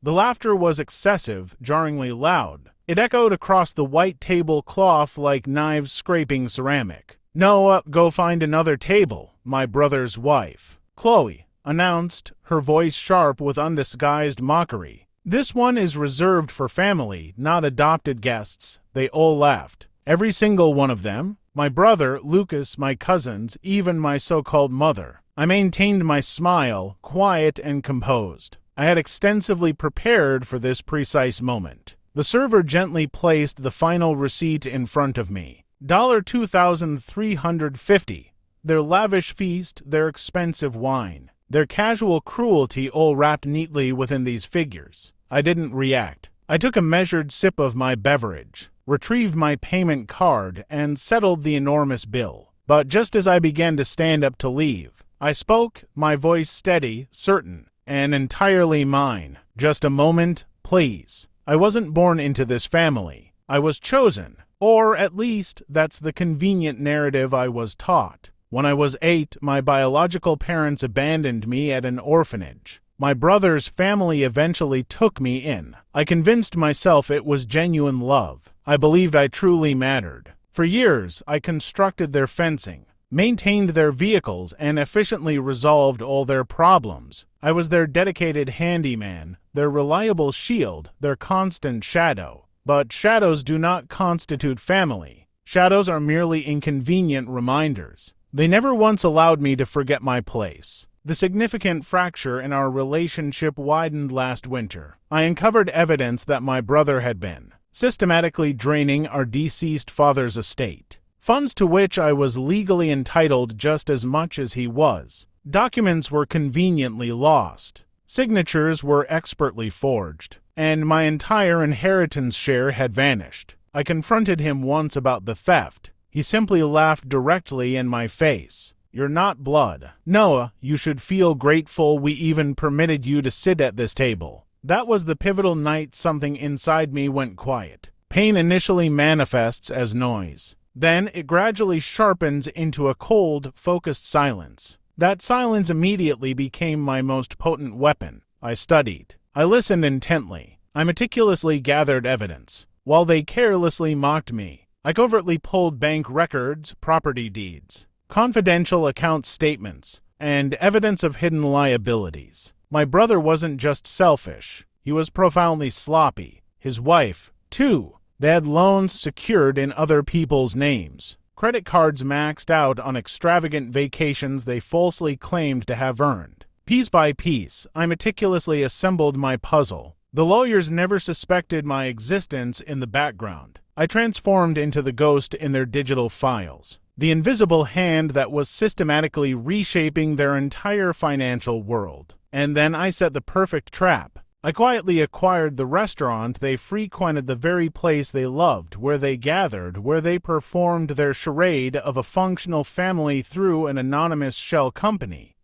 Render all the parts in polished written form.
The laughter was excessive, jarringly loud. It echoed across the white tablecloth like knives scraping ceramic. "No, go find another table," my brother's wife, Chloe, announced, her voice sharp with undisguised mockery. "This one is reserved for family, not adopted guests." They all laughed. Every single one of them. My brother, Lucas, my cousins, even my so-called mother. I maintained my smile, quiet and composed. I had extensively prepared for this precise moment. The server gently placed the final receipt in front of me. $2,350. Their lavish feast, their expensive wine, their casual cruelty all wrapped neatly within these figures. I didn't react. I took a measured sip of my beverage, retrieved my payment card, and settled the enormous bill. But just as I began to stand up to leave, I spoke, my voice steady, certain, and entirely mine. "Just a moment, please. I wasn't born into this family. I was chosen, or at least that's the convenient narrative I was taught. When I was 8, my biological parents abandoned me at an orphanage. My brother's family eventually took me in. I convinced myself it was genuine love. I believed I truly mattered. For years, I constructed their fencing, maintained their vehicles, and efficiently resolved all their problems. I was their dedicated handyman, their reliable shield, their constant shadow. But shadows do not constitute family. Shadows are merely inconvenient reminders. They never once allowed me to forget my place. The significant fracture in our relationship widened last winter. I uncovered evidence that my brother had been systematically draining our deceased father's estate, funds to which I was legally entitled just as much as he was. Documents were conveniently lost. Signatures were expertly forged, and my entire inheritance share had vanished. I confronted him once about the theft. He simply laughed directly in my face. "You're not blood. Noah, you should feel grateful we even permitted you to sit at this table." That was the pivotal night something inside me went quiet. Pain initially manifests as noise. Then it gradually sharpens into a cold, focused silence. That silence immediately became my most potent weapon. I studied. I listened intently. I meticulously gathered evidence. While they carelessly mocked me, I covertly pulled bank records, property deeds, confidential account statements, and evidence of hidden liabilities. My brother wasn't just selfish. He was profoundly sloppy. His wife, too. They had loans secured in other people's names, credit cards maxed out on extravagant vacations they falsely claimed to have earned. Piece by piece, I meticulously assembled my puzzle. The lawyers never suspected my existence in the background. I transformed into the ghost in their digital files, the invisible hand that was systematically reshaping their entire financial world. And then I set the perfect trap. I quietly acquired the restaurant they frequented, the very place they loved, where they gathered, where they performed their charade of a functional family through an anonymous shell company.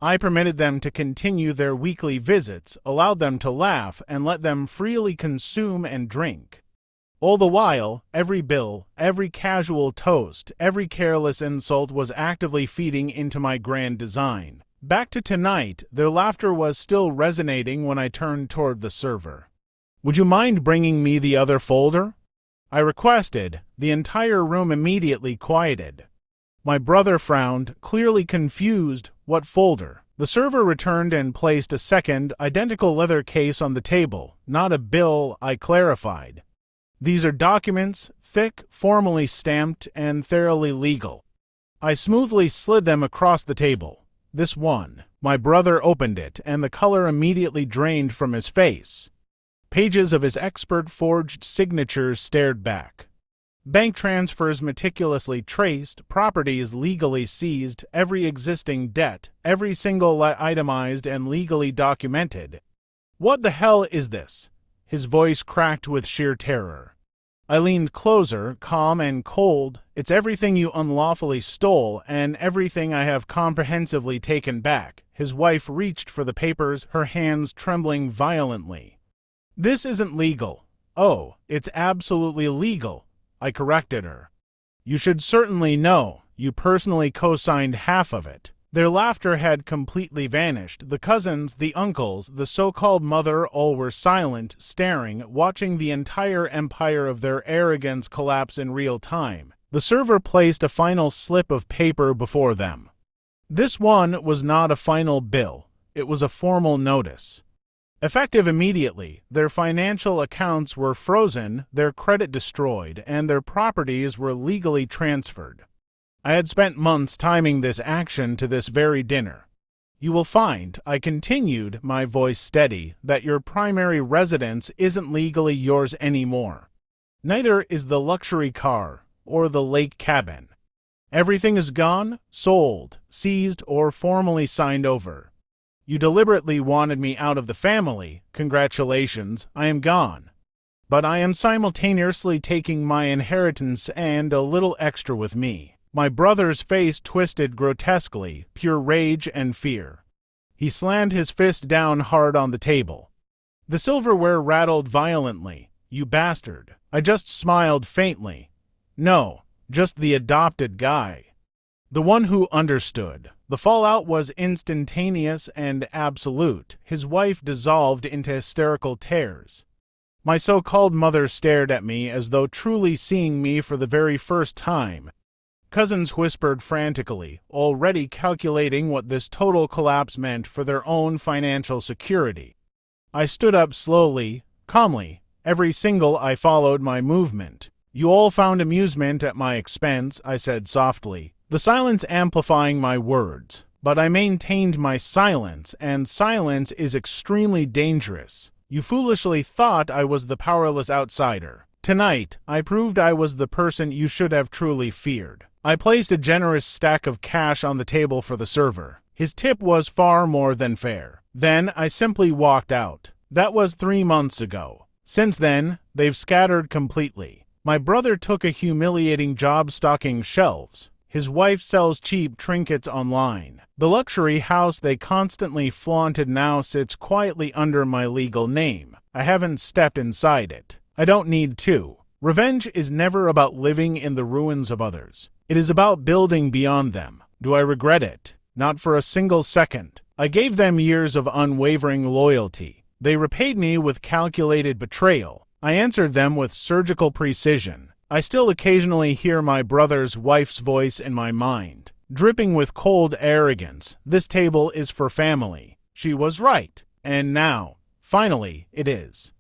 I permitted them to continue their weekly visits, allowed them to laugh, and let them freely consume and drink. All the while, every bill, every casual toast, every careless insult was actively feeding into my grand design. Back to tonight, their laughter was still resonating when I turned toward the server. "Would you mind bringing me the other folder?" I requested. The entire room immediately quieted. My brother frowned, clearly confused. "What folder?" The server returned and placed a second, identical leather case on the table. "Not a bill," I clarified. "These are documents, thick, formally stamped, and thoroughly legal." I smoothly slid them across the table. "This one." My brother opened it, and the color immediately drained from his face. Pages of his expert-forged signatures stared back. Bank transfers meticulously traced, properties legally seized, every existing debt, every single itemized and legally documented. "What the hell is this?" His voice cracked with sheer terror. I leaned closer, calm and cold. "It's everything you unlawfully stole, and everything I have comprehensively taken back." His wife reached for the papers, her hands trembling violently. "This isn't legal." "Oh, it's absolutely legal," I corrected her. "You should certainly know. You personally co-signed half of it." Their laughter had completely vanished. The cousins, the uncles, the so-called mother, all were silent, staring, watching the entire empire of their arrogance collapse in real time. The server placed a final slip of paper before them. This one was not a final bill. It was a formal notice. Effective immediately, their financial accounts were frozen, their credit destroyed, and their properties were legally transferred. I had spent months timing this action to this very dinner. You will find, I continued, my voice steady, that your primary residence isn't legally yours anymore. Neither is the luxury car or the lake cabin. Everything is gone, sold, seized, or formally signed over. You deliberately wanted me out of the family. Congratulations, I am gone. But I am simultaneously taking my inheritance and a little extra with me. My brother's face twisted grotesquely, pure rage and fear. He slammed his fist down hard on the table. The silverware rattled violently. You bastard. I just smiled faintly. No, just the adopted guy. The one who understood. The fallout was instantaneous and absolute. His wife dissolved into hysterical tears. My so-called mother stared at me as though truly seeing me for the very first time. Cousins whispered frantically, already calculating what this total collapse meant for their own financial security. I stood up slowly, calmly. Every single I followed my movement. You all found amusement at my expense, I said softly, the silence amplifying my words. But I maintained my silence, and silence is extremely dangerous. You foolishly thought I was the powerless outsider. Tonight, I proved I was the person you should have truly feared. I placed a generous stack of cash on the table for the server. His tip was far more than fair. Then I simply walked out. That was 3 months ago. Since then, they've scattered completely. My brother took a humiliating job stocking shelves. His wife sells cheap trinkets online. The luxury house they constantly flaunted now sits quietly under my legal name. I haven't stepped inside it. I don't need to. Revenge is never about living in the ruins of others. It is about building beyond them. Do I regret it? Not for a single second. I gave them years of unwavering loyalty. They repaid me with calculated betrayal. I answered them with surgical precision. I still occasionally hear my brother's wife's voice in my mind, dripping with cold arrogance. This table is for family. She was right. And now, finally, it is.